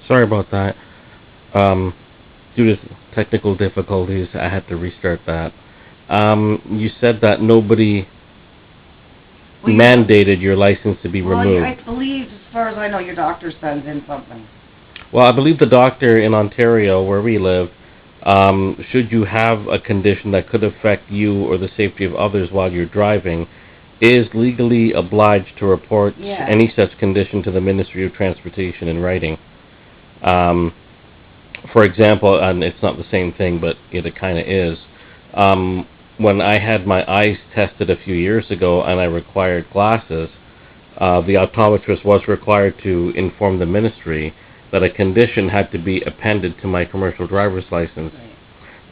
Sorry about that. Um, Due to technical difficulties, I had to restart that. You said that nobody Well, mandated your license to be I removed. believe, as far as I know, your doctor sends in something. Well, I believe the doctor in Ontario, where we live, should you have a condition that could affect you or the safety of others while you're driving, is legally obliged to report Yeah. any such condition to the Ministry of Transportation in writing. Um, for example, and it's not the same thing, but it kind of is. When I had my eyes tested a few years ago and I required glasses, the optometrist was required to inform the ministry that a condition had to be appended to my commercial driver's license.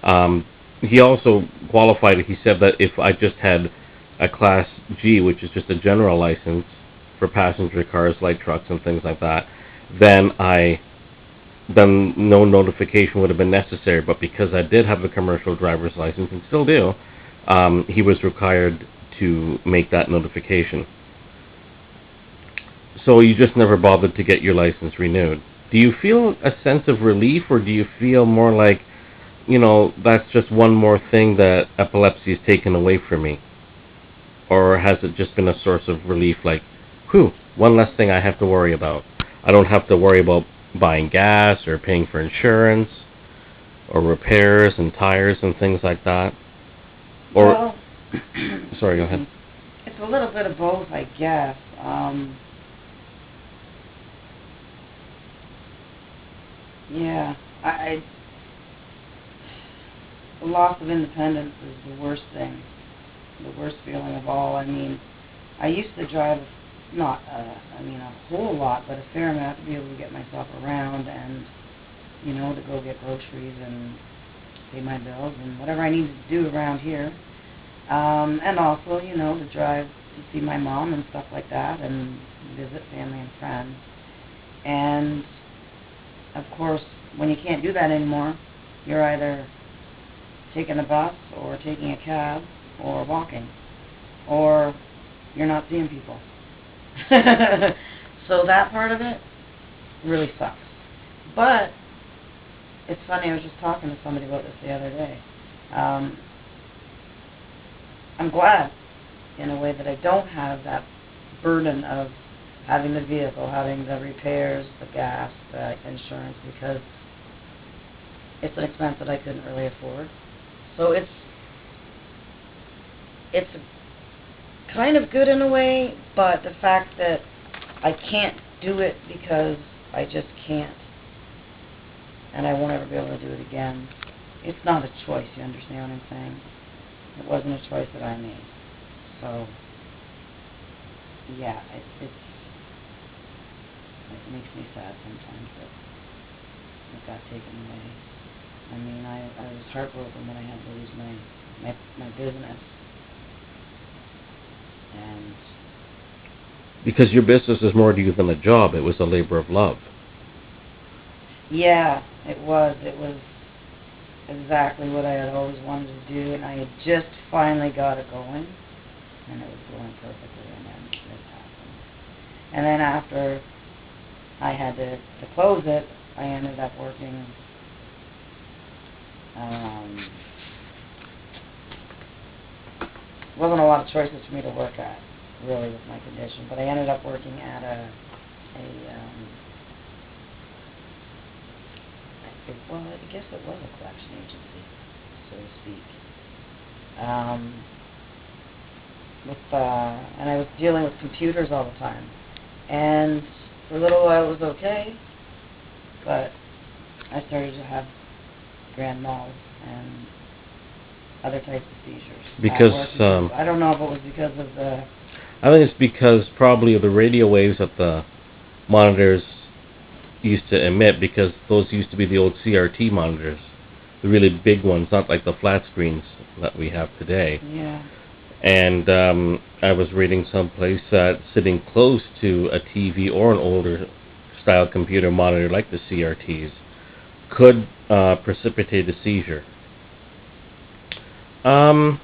Um, he also qualified it. He said that if I just had a Class G, which is just a general license for passenger cars, light trucks, and things like that, then no notification would have been necessary. But because I did have a commercial driver's license and still do, he was required to make that notification. So you just never bothered to get your license renewed. Do you feel a sense of relief, or do you feel more like, that's just one more thing that epilepsy has taken away from me? Or has it just been a source of relief, like, whew, one less thing I have to worry about? I don't have to worry about buying gas or paying for insurance or repairs and tires and things like that. Or, Well, sorry, go ahead. It's a little bit of both, I guess. Yeah, the loss of independence is the worst thing, the worst feeling of all. I mean, I used to drive, not, a whole lot, but a fair amount to be able to get myself around and, to go get groceries and pay my bills and whatever I needed to do around here. And also, to drive to see my mom and stuff like that and visit family and friends. And, of course, when you can't do that anymore, you're either taking a bus or taking a cab or walking, or you're not seeing people. So that part of it really sucks. But it's funny, I was just talking to somebody about this the other day. I'm glad, in a way, that I don't have that burden of having the vehicle, having the repairs, the gas, the insurance, because it's an expense that I couldn't really afford. So it's kind of good in a way, but the fact that I can't do it because I just can't, and I won't ever be able to do it again. It's not a choice, you understand what I'm saying? It wasn't a choice that I made. So, yeah, it makes me sad sometimes that it got taken away. I mean, I was heartbroken when I had to lose my business. And Because your business is more to you than a job. It was a labor of love. yeah, it was exactly what I had always wanted to do, and I had just finally got it going, and it was going perfectly, and then this happened. And then after I had to close it, I ended up working, wasn't a lot of choices for me to work at, really, with my condition, but I ended up working at I guess it was a collection agency, so to speak. And I was dealing with computers all the time. And for a little while it was okay, but I started to have grand mal and other types of seizures. Because, I don't know if it was because of the... I think it's because probably of the radio waves that the monitors used to emit, because those used to be the old CRT monitors, the really big ones, not like the flat screens that we have today. Yeah. And I was reading someplace that sitting close to a TV or an older style computer monitor like the CRTs could precipitate a seizure. How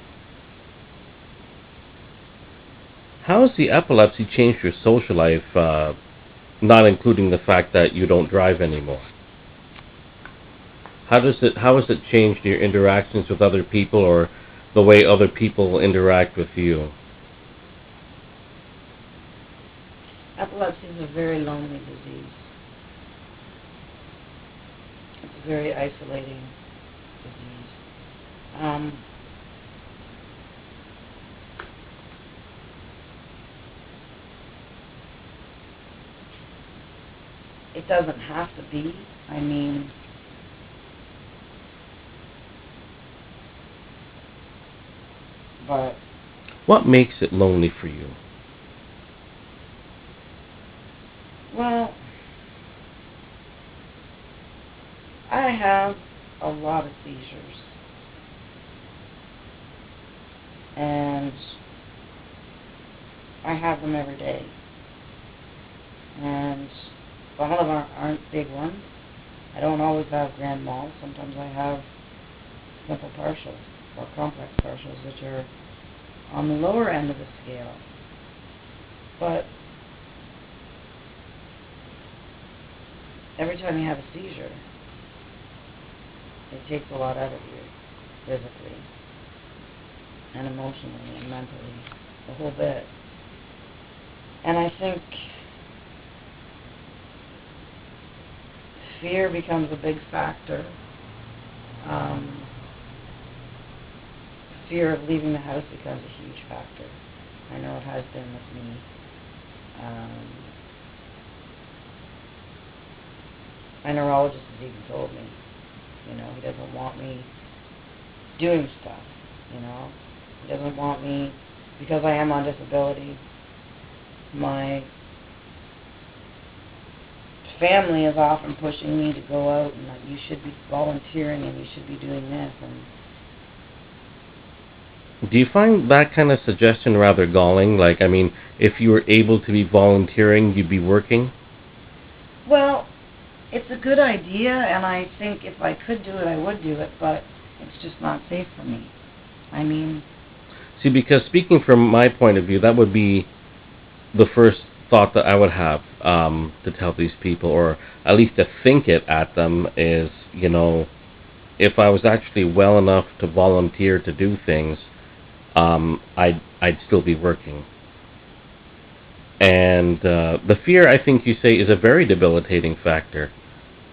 has the epilepsy changed your social life not including the fact that you don't drive anymore. How has it changed your interactions with other people, or the way other people interact with you? Epilepsy is a very lonely disease. It's a very isolating disease. It doesn't have to be. I mean, but What makes it lonely for you? well, I have a lot of seizures, and I have them every day, and some of them aren't big ones. I don't always have grand mal. Sometimes I have simple partials or complex partials, which are on the lower end of the scale. But every time you have a seizure, it takes a lot out of you, physically and emotionally and mentally, the whole bit. And I think fear becomes a big factor. Fear of leaving the house becomes a huge factor. I know it has been with me. My neurologist has even told me, he doesn't want me doing stuff, He doesn't want me, because I am on disability, my family is often pushing me to go out and you should be volunteering and you should be doing this. And Do you find that kind of suggestion rather galling? Like, I mean, if you were able to be volunteering, you'd be working? well, it's a good idea, and I think if I could do it, I would do it, but it's just not safe for me. I mean, See, because speaking from my point of view, that would be the first thought that I would have to tell these people, or at least to think it at them, is, if I was actually well enough to volunteer to do things, I'd still be working. And the fear, I think you say, is a very debilitating factor.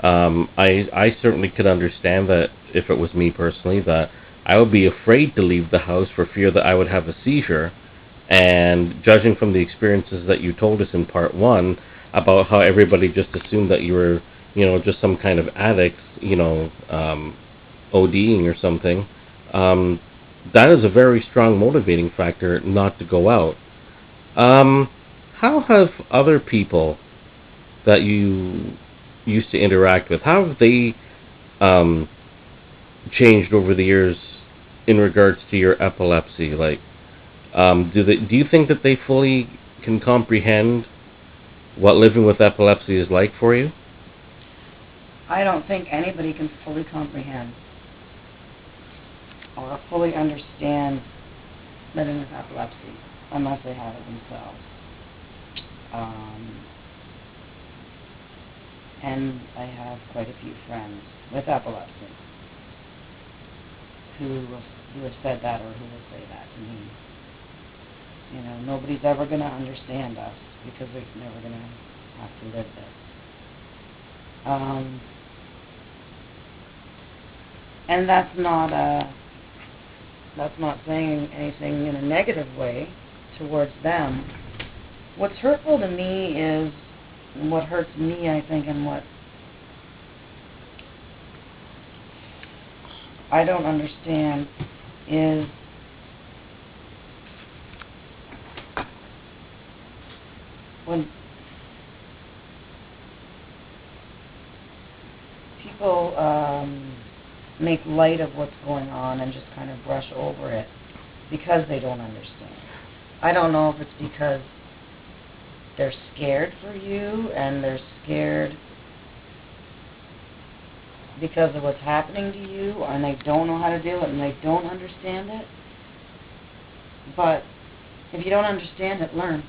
I certainly could understand that if it was me personally, that I would be afraid to leave the house for fear that I would have a seizure. And judging from the experiences that you told us in part one about how everybody just assumed that you were, just some kind of addict, ODing or something, that is a very strong motivating factor not to go out. How have other people that you used to interact with, how have they changed over the years in regards to your epilepsy? Like, do you think that they fully can comprehend what living with epilepsy is like for you? I don't think anybody can fully comprehend or fully understand living with epilepsy unless they have it themselves. And I have quite a few friends with epilepsy who have said that or who will say that to me. Nobody's ever going to understand us because they're never going to have to live this. And that's not saying anything in a negative way towards them. What's hurtful to me is, what hurts me, I think, and what I don't understand is when people make light of what's going on and just kind of brush over it because they don't understand. I don't know if it's because they're scared for you and they're scared because of what's happening to you, and they don't know how to deal with it and they don't understand it. But if you don't understand it, learn.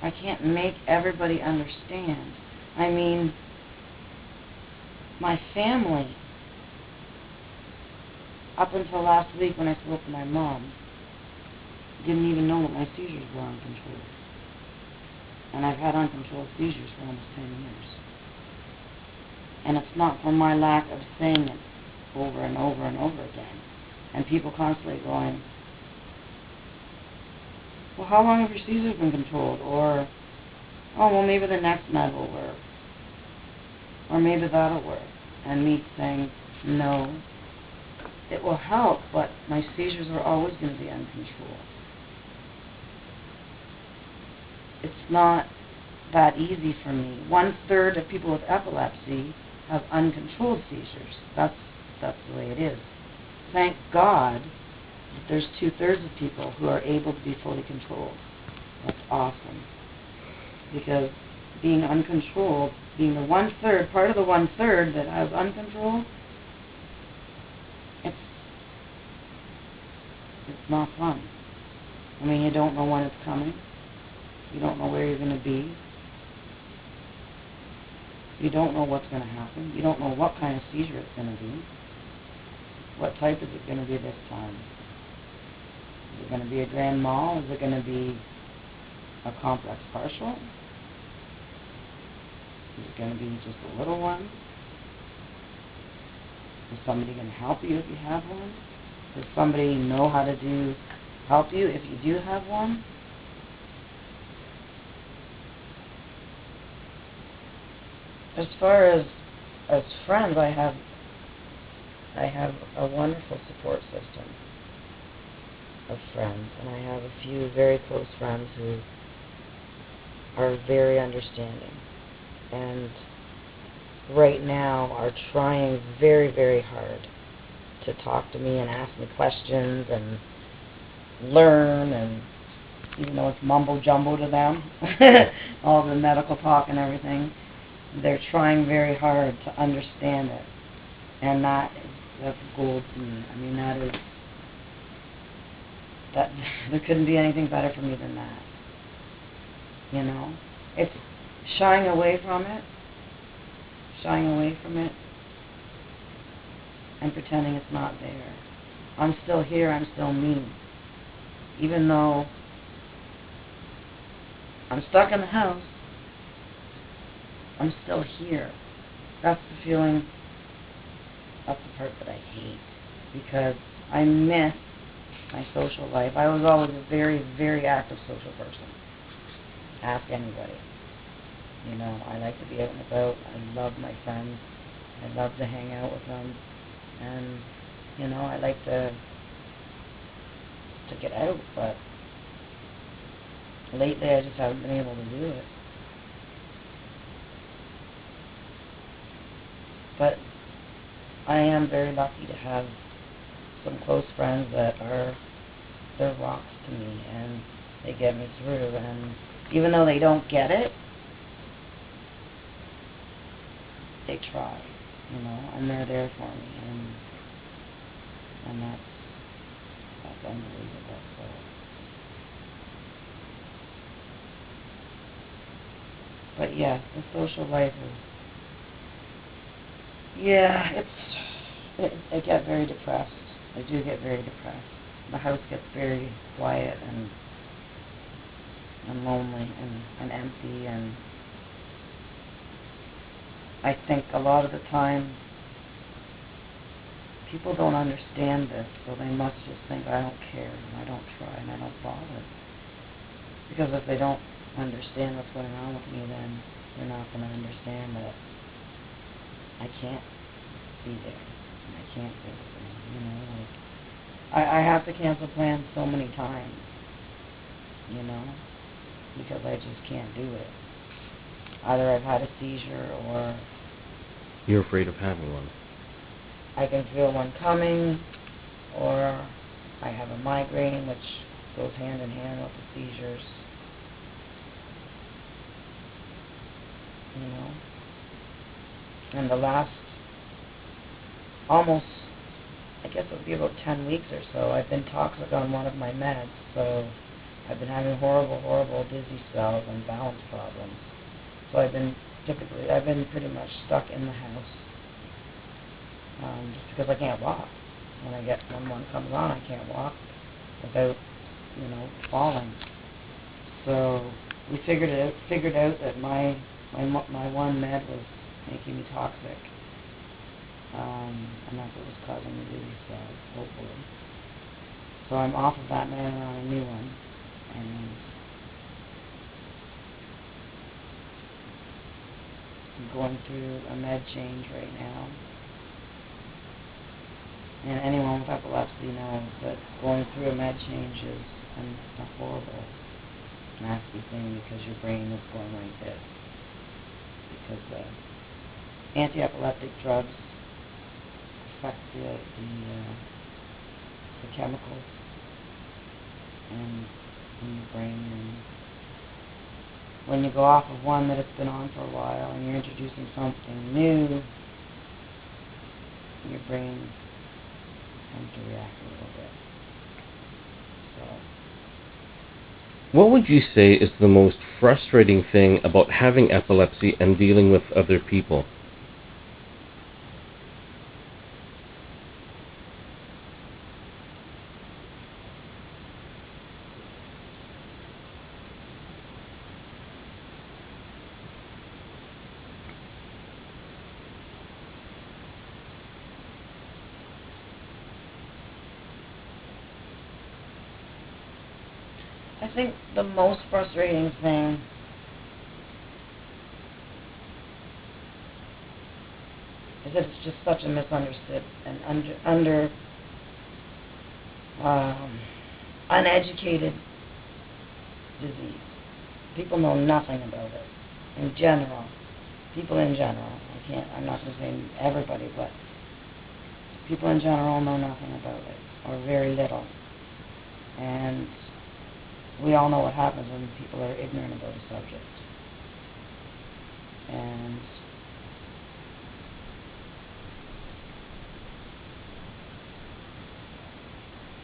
I can't make everybody understand. I mean, my family, up until last week when I spoke to my mom, didn't even know that my seizures were uncontrolled. And I've had uncontrolled seizures for almost 10 years. And it's not from my lack of saying it over and over and over again. And people constantly going, well, how long have your seizures been controlled? Or, oh, well, maybe the next med will work. Or maybe that'll work. And me saying, no, it will help, but my seizures are always going to be uncontrolled. It's not that easy for me. 1/3 of people with epilepsy have uncontrolled seizures. That's the way it is. Thank God that there's 2/3 of people who are able to be fully controlled. That's awesome. Because being uncontrolled, being the 1/3, part of the 1/3 that has uncontrolled, it's not fun. I mean, you don't know when it's coming. You don't know where you're going to be. You don't know what's going to happen. You don't know what kind of seizure it's going to be. What type is it going to be this time? Is it going to be a grand mal? Is it going to be a complex partial? Is it going to be just a little one? Is somebody going to help you if you have one? Does somebody know how to help you if you do have one? As far as friends, I have a wonderful support system of friends, and I have a few very close friends who are very understanding, and right now are trying very, very hard to talk to me and ask me questions and learn, and even though it's mumbo jumbo to them, all the medical talk and everything, they're trying very hard to understand it, and that's gold to me. I mean, that there couldn't be anything better for me than that. You know, it's shying away from it, and pretending it's not there. I'm still here. I'm still me, even though I'm stuck in the house. I'm still here. That's the feeling, that's the part that I hate, because I miss my social life. I was always a very, very active social person. Ask anybody. You know, I like to be out and about. I love my friends. I love to hang out with them. And, you know, I like to get out, but lately I just haven't been able to do it. But I am very lucky to have some close friends that they're rocks to me, and they get me through. And even though they don't get it, they try, you know, and they're there for me, and that's unbelievable. So, but yeah, the social life is. Yeah, I get very depressed. I do get very depressed. The house gets very quiet and lonely and empty, and I think a lot of the time people don't understand this, so they must just think I don't care and I don't try and I don't bother. Because if they don't understand what's going on with me, then they're not going to understand that I can't be there, and I can't do it, you know, like, I have to cancel plans so many times, you know, because I just can't do it. Either I've had a seizure, or you're afraid of having one. I can feel one coming, or I have a migraine, which goes hand in hand with the seizures, you know. And the last almost, I guess it would be about 10 weeks or so, I've been toxic on one of my meds, so I've been having horrible dizzy spells and balance problems. So I've been pretty much stuck in the house, just because I can't walk. When one comes on, I can't walk without, falling. So we figured out that my one med was making me toxic, and that's what was causing the dizzy spells, hopefully. So I'm off of that med and on a new one, and I'm going through a med change right now. And anyone with epilepsy knows that going through a med change is a horrible, nasty thing, because your brain is going like this. Because the anti-epileptic drugs affect the chemicals in your brain, and when you go off of one that it's been on for a while and you're introducing something new, your brain tends to react a little bit. So, What would you say is the most frustrating thing about having epilepsy and dealing with other people? I think the most frustrating thing is that it's just such a misunderstood and uneducated disease. People know nothing about it. In general, people in general. I'm not going to say everybody, but people in general know nothing about it, or very little. And we all know what happens when people are ignorant about a subject. And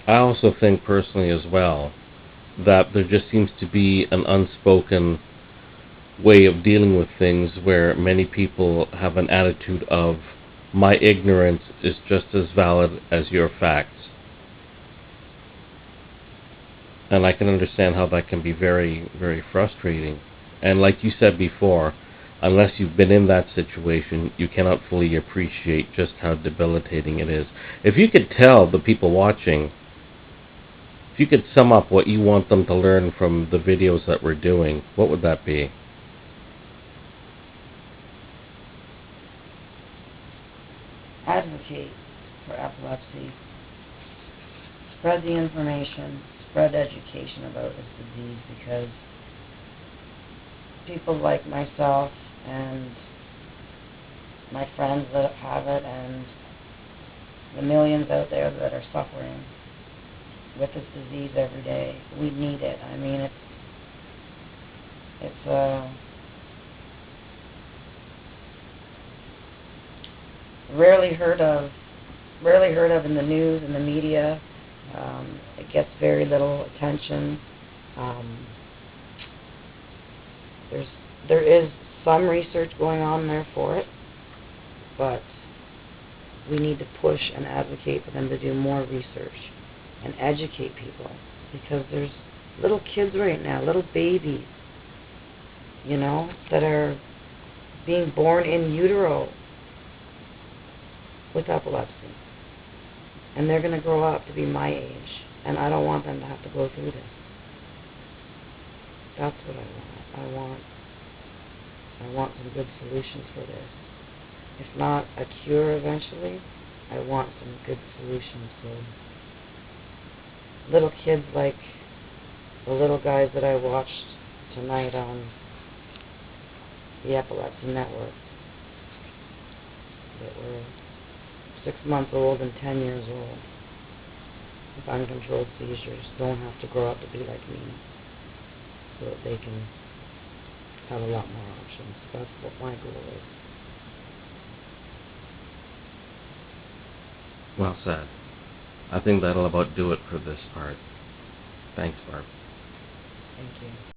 I also think personally as well that there just seems to be an unspoken way of dealing with things where many people have an attitude of, my ignorance is just as valid as your facts. And I can understand how that can be very, very frustrating. And like you said before, unless you've been in that situation, you cannot fully appreciate just how debilitating it is. If you could tell the people watching, if you could sum up what you want them to learn from the videos that we're doing, what would that be? advocate for epilepsy. Spread the information, spread education about this disease, because people like myself and my friends that have it and the millions out there that are suffering with this disease every day, we need it. I mean, it's rarely heard of in the news and the media. It gets very little attention. There is some research going on there for it, but we need to push and advocate for them to do more research and educate people, because there's little kids right now, little babies, that are being born in utero with epilepsy, and they're going to grow up to be my age, and I don't want them to have to go through this. That's what I want. I want some good solutions for this. If not a cure eventually, I want some good solutions. So little kids like the little guys that I watched tonight on the Epilepsy Network, that were 6 months old and 10 years old with uncontrolled seizures, don't have to grow up to be like me, so that they can have a lot more options. That's what my goal is. Well said. I think that'll about do it for this part. Thanks, Barb. Thank you.